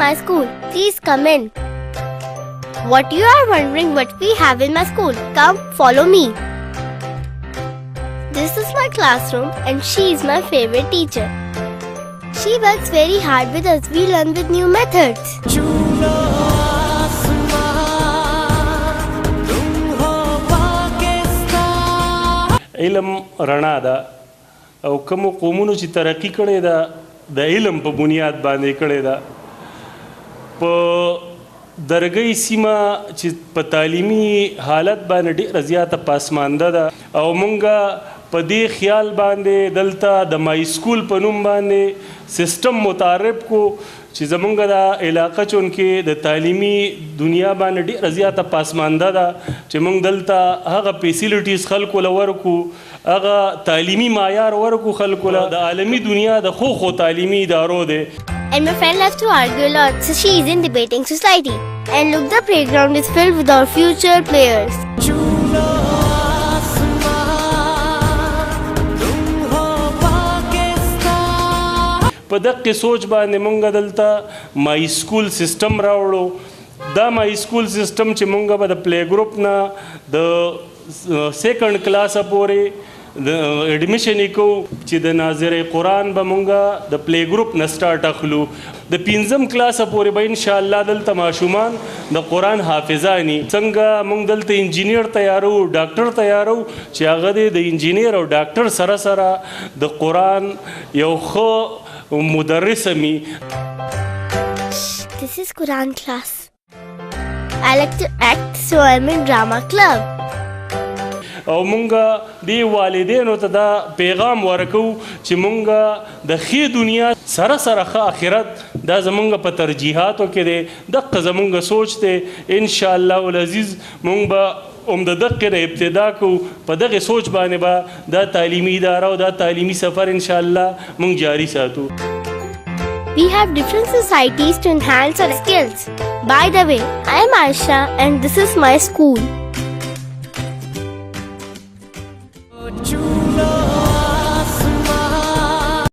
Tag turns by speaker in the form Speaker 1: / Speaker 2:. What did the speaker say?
Speaker 1: my school. Please come in. What you are wondering what we have in my school? Come, follow me. This is my classroom and she is my favorite teacher. She works very hard with us. We learn with new methods.
Speaker 2: علم رڼا ده او کوم قومونو چې ترقی کړې ده د علم په بنیاد باندې کړې ده. په درګۍ سیمه چې په تعلیمي حالت باندې ډېره زیاته پاسمانده ده او مونږ په دې خیال باندې دلته د مای سکول په نوم باندې سیستم متعارف کو چې زمونږ د علاقه چونکې د تعلیمي دنیا باندې ډېره زیاته پاسمانده ده چې مونږ دلته هغه فیسیلیټیز خلکو له ورکو هغه تعلیمي معیار ورکو خلکو له د عالمي دنیا د خو تعلیمي ادارو دی.
Speaker 1: And my friend loves to argue a lot, so she is in debating society. And look, the playground is filled with our future players.
Speaker 2: په دغه سوچ باندې مونږ دلته مای سکول سیستم راوړو. دا مای سکول سیستم چې مونږ به د پلی ګروپ نه د سیکنډ کلاسه پورې د اډمیشن کو چې د ناظر قرآن به مونږ د پلی ګروپ نه سټارټ اخلو. د پنځم کلاسه پورې به ان شاء الله دلته ماشومان د قرآن حافظانی څنګه مونږ دلته انجینیر تیارو ډاکټر تیارو چې هغه د انجینیر او ډاکټر سره سره د قرآن یو ښه مدرس می.
Speaker 1: This is Quran class. I like to act, so I'm in drama club.
Speaker 2: او مونږ دی والدینو ته دا پیغام ورکو چې مونږ د ښې دنیا سره سره ښه آخرت دا زمونږ په ترجیحاتو کې دی. دغه زمونږ سوچ دی. ان شاء الله العزیز مونږ به د دقه نه ابتدا کو په دغه سوچ باندې به دا تعلیمي اداره او دا تعلیمي سفر ان شاء الله مونږ جاری ساتو.
Speaker 1: We have different societies to enhance our skills. By the way, I am Aisha and this is my school.